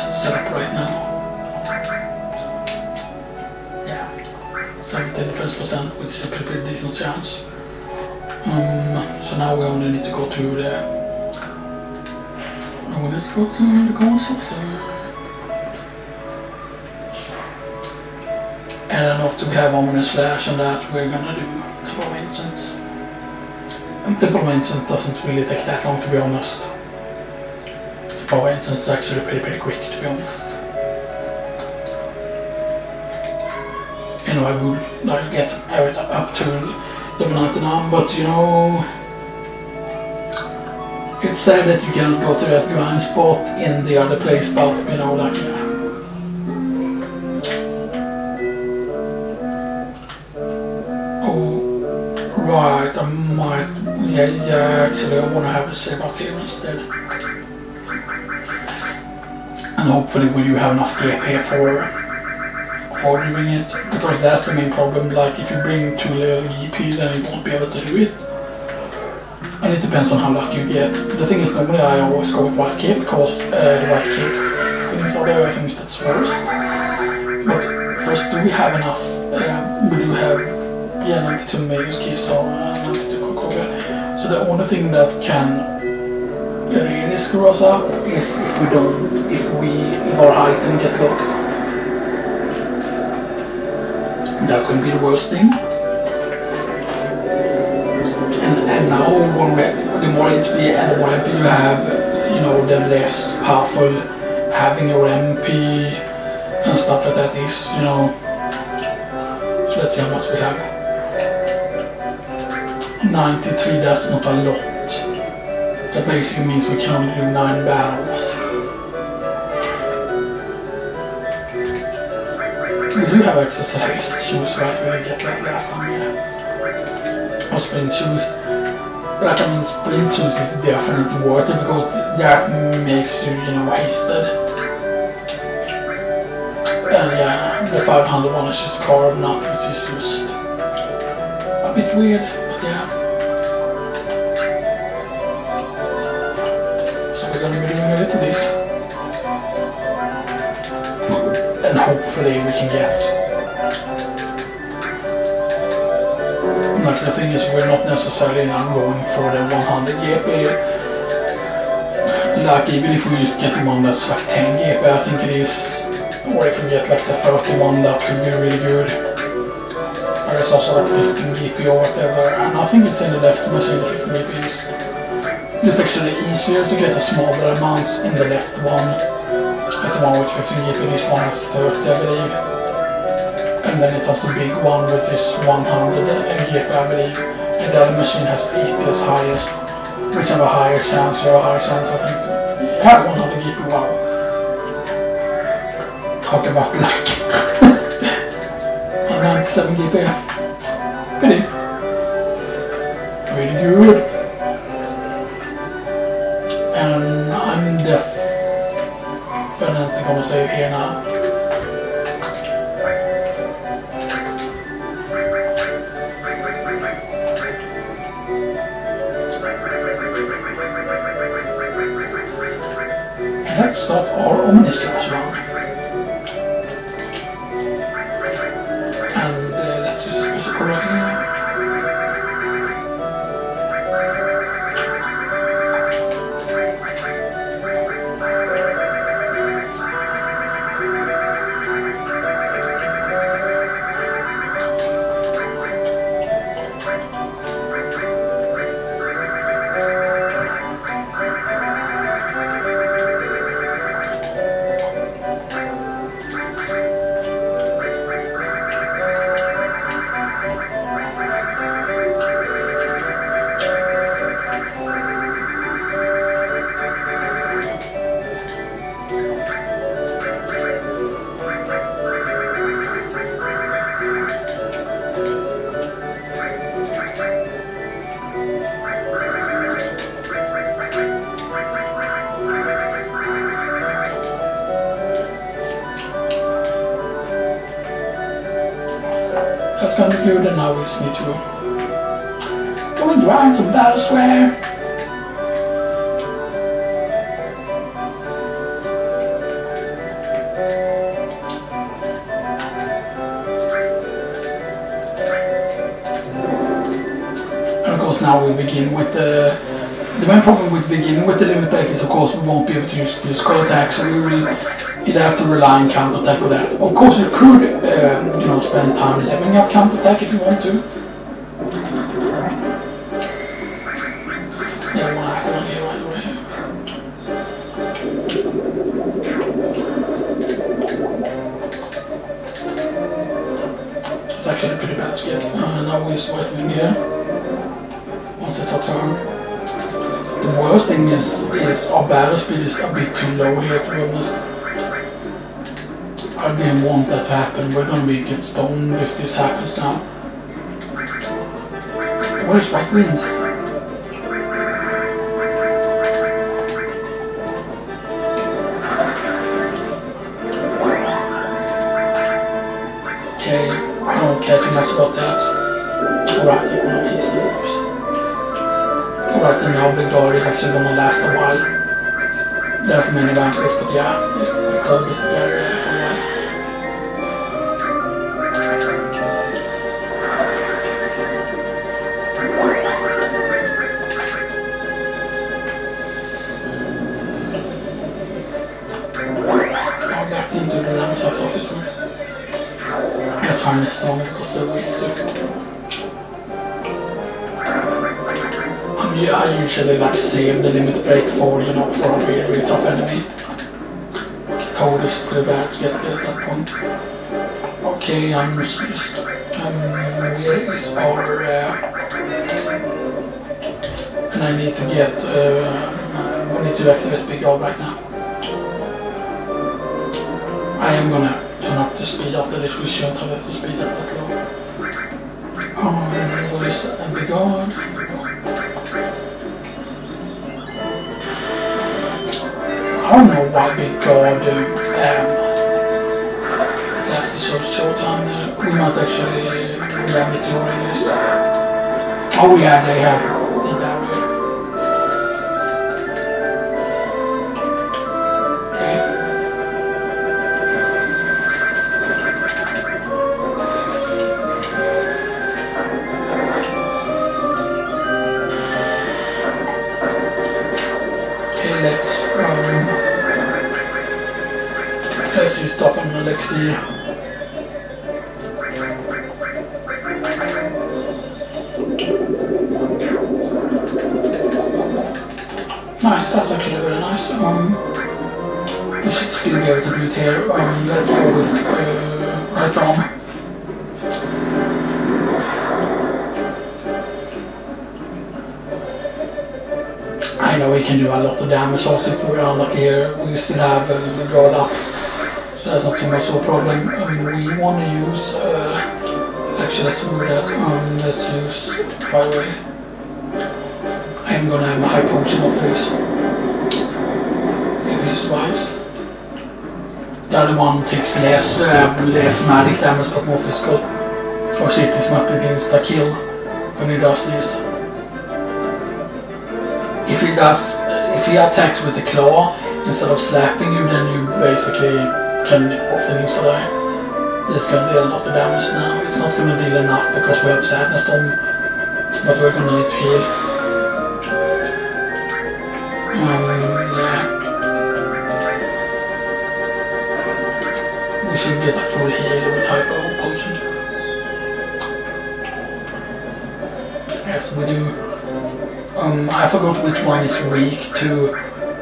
best setup right now. Yeah, 17 defense percent, which is a pretty decent chance. So now we only need to go to the... we need to go to the consoles. And then after we have Omnislash and that, we're gonna do Temple of Ancients. And Temple of Ancients doesn't really take that long, to be honest. Temple of Ancients is actually pretty quick, to be honest. You know, I would like to get everything up to level 99, but you know, it's sad that you cannot go to that grind spot in the other place, but you know, like, yeah. Right, I might, yeah, actually I want to have a save out here instead. And hopefully we do have enough GP for doing it, because that's the main problem. Like, if you bring too little GP, then you won't be able to do it. And it depends on how lucky you get. The thing is, normally I always go with white cape, because the white cape things are the things that's worst. But first, do we have enough? We do have... yeah, 92 Magus keys, so 92 Kokoga. So the only thing that can really screw us up is if our item get locked. That's gonna be the worst thing. And now when the more HP and the more MP you have, you know, the less powerful having your MP and stuff like that is, you know. So let's see how much we have. 93, that's not a lot. That basically means we can only do 9 battles. We do have access to haste shoes, right? We didn't get that last time, yeah. Or sprint shoes. But I mean, sprint shoes is definitely worth it, because that makes you, you know, hasted. And yeah, the 500 one is just carved nut, which is just a bit weird. Yeah. So we're gonna be doing a bit of this. And hopefully we can get... like, the thing is, we're not necessarily now going for the 100 GP. Like, even if we just get one that's like 10 GP, I think it is. Or if we get like the 31, that could be really good. There's also like 15 GP or whatever, and I think it's in the left machine, the 15 GP is. It's actually easier to get the smaller amounts in the left one. That's the one with 15 GP, this one has 30 I believe. And then it has the big one which is 100 GP I believe. And the other machine has 80 as highest. Which have a higher chance, you have a higher chance I think. Yeah, 100 GP, wow. Talk about luck. 97 GP. Pretty good. And I'm definitely gonna save here now. And let's start our Omnislash round. That's gonna be good, and now we just need to go and grind some Battle Square. because now we begin with the main problem with beginning with the limit break is of course we won't be able to use physical attacks, so we really either have to rely on counterattack with that. Of course you could you know, spend time leveling up counterattack if you want to. Yeah, what happened on here right away. It's actually pretty bad to get. Now we just white wing here. Once it's our turn. The worst thing is our battle speed is a bit too low here, to be honest. I didn't want that to happen. We're gonna get stoned if this happens now. Where's white wind? Okay, I don't care too much about that. Alright, I'm gonna ease it. Alright, and now Big Guard is actually gonna last a while. There's the main advantage, but yeah, we've got this guy ready for a while. Now back into the damage I thought it would. I'm trying to stone because they're weak too. Yeah, I usually like save the limit break for, you know, for a really tough enemy. Code is pretty bad to get there at that point. Okay, I'm just where is our and I need to get we need to activate Big O right now. I am gonna turn up the speed after this. We shouldn't have left the speed at that low. What is that? Big O. I don't know why Big God lasted so short on we might actually Mideel in this. Oh yeah, they have the barrier. Okay. Okay, let's just stop on Alexei. Nice, that's actually very nice. We should still be able to do it here. Let's go with right arm. I know we can do a lot of damage also if we're unlucky here. We still have the guard up. So that's not too much of a problem. We want to use, actually let's move that, let's use Fireway. I'm gonna have my high potion after this, if he survives. The other one takes less magic damage but more physical. Or cities might be insta kill when he does this. If he attacks with the claw instead of slapping you, then you basically can often insta-die. This can deal a lot of damage now. It's not going to deal enough because we have Sadness Storm, but we're going to need to heal. Yeah. We should get a full heal with Hyper Potion. Yes, we do. I forgot which one is weak to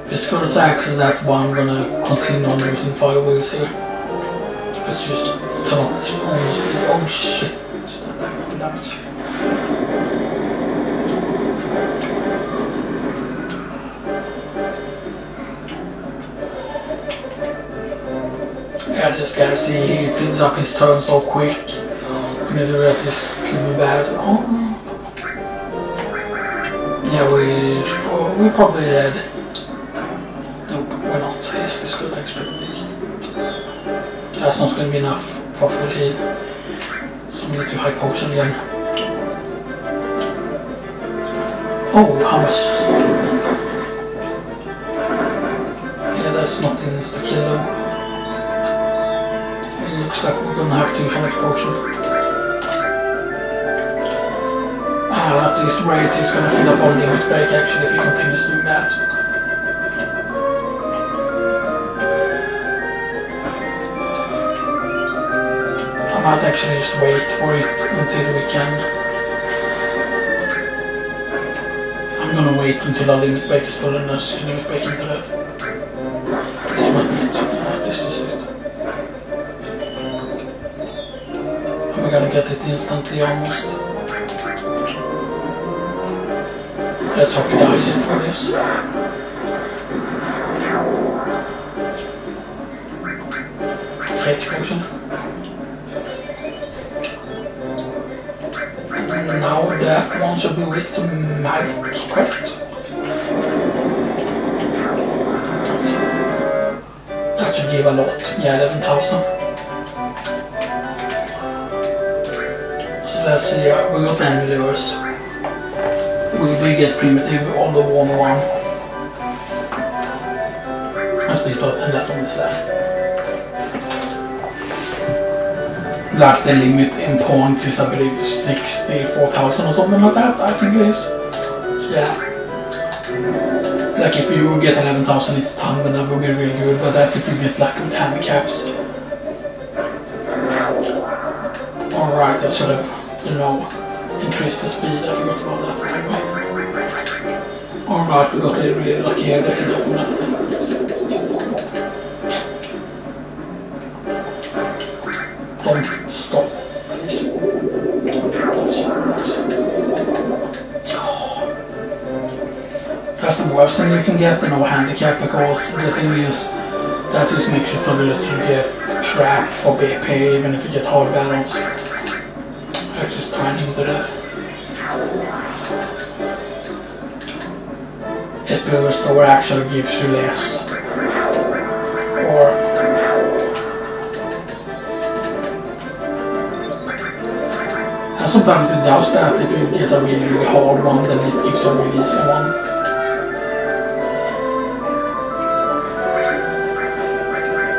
physical attacks, so that's why I'm gonna continue on using Fire Wheels here. Let's just turn off this on. Oh shit! It's not that much damage. Yeah, this guy, see, he fills up his turn so quick. Maybe that is could be bad. Oh. Yeah, we're probably dead. Nope, we're not. His physical attack's pretty weak. That's not going to be enough for full heal. So we need to high potion again. Oh, how much? Yeah, that's not insta kill though. It looks like we're going to have to use an explosion. At this rate he's gonna fill up all the limit break actually if he continues doing that. I might actually just wait for it until we can. I'm gonna wait until our limit break is full and just limit break into that. This might be it. This is it. And we're gonna get it instantly almost. Let's hope we die in for this. Okay, explosion. And now that one should be weak to magic, correct? That should give a lot. Yeah, 11,000. So let's see, we got 10 millimeters. We did get primitive, although 1-1. And split up and that Omnislash. Like the limit in points is I believe 64,000 or something like that, I think it is. So yeah. Like if you get 11,000 each time then that would be really good, but that's if you get lucky with handicaps. Alright, I should have, you know, increased the speed, I forgot about that by the way. Alright, we got really lucky here, that can definitely. Don't stop, please. That's the worst thing you can get, no handicap, because the thing is, that just makes it so that you get trapped for BP even if you get hard battles. I just trying him to death. It will restore actually gives you less. Or and sometimes it does that if you get a really, really hard one, then it gives you a really easy one.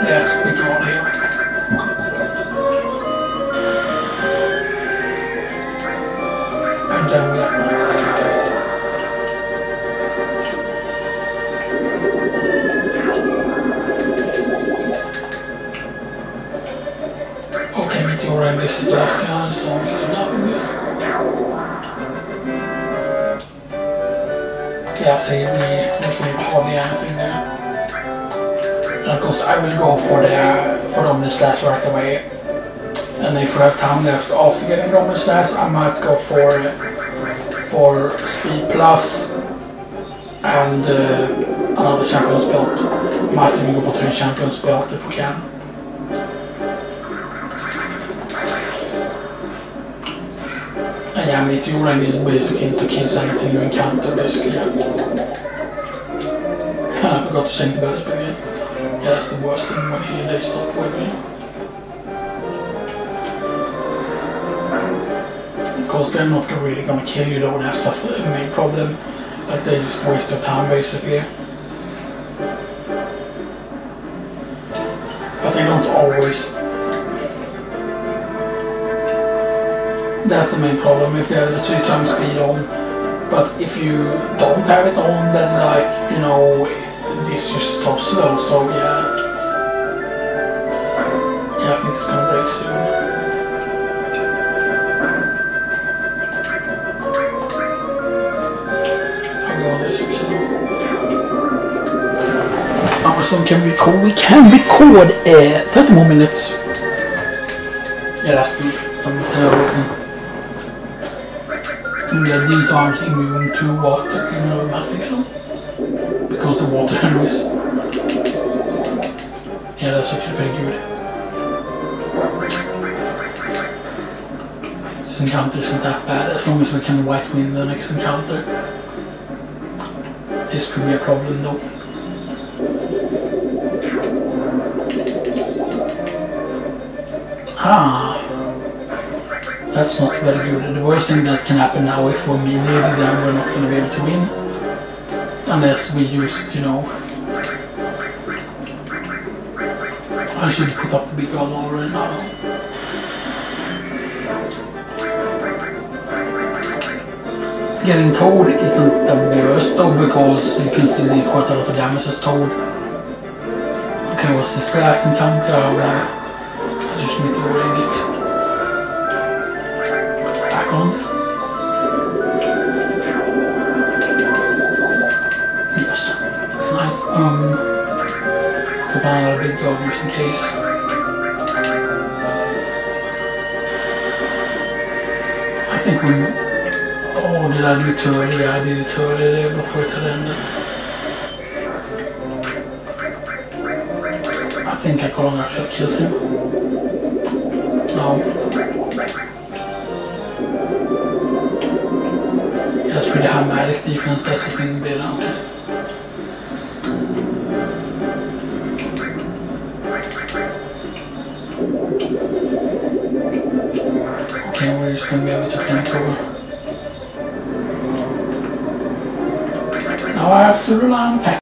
Let's be gone here. And then we have okay, Meteor and this is just kind so nothing this. Yeah, so we hardly anything there. And of course I will go for the Omnislash right away. And if we have time left after getting the Omnislash, I might go for Speed Plus and another Champion's Belt. Might even go for 3 Champion's Belt if we can. And yeah, Meteor is basically insta-kills anything you encounter, basically, yeah. And I forgot to sing the battle spell again. Yeah, that's the worst thing when they stop working. Of course, they're not really gonna kill you though, that's the main problem. Like, they just waste their time basically. But they don't always. That's the main problem if you have the 2 times speed on. But if you don't have it on, then like, you know, it's just so slow, so yeah. Yeah, I think it's gonna break soon. How much long can we record? We can record 30 more minutes. Yeah, that's good. Something terrible. Yeah, these aren't immune to water, you know, nothing at all. Because the water anyways. Yeah, that's actually pretty good. This encounter isn't that bad, as long as we can white win the next encounter. This could be a problem though. Ah, that's not very good. The worst thing that can happen now if we're needed, then we're not going to be able to win. Unless we used, you know. I should put up the big gun already now. Getting Toad isn't the worst though, because you can still do quite a lot of damage as Toad. Okay, what's this blasting tank? I just need to ring it. Back on. Yes, that's nice. Put on a big job just in case. I think when... Oh, did I do it too early? Yeah, I did it too early there before it had ended. I think I could have actually killed him. No. He has pretty high magic defense, that's the thing, but okay. Okay, we're just going to be able to think over. Now I have to rely on tech.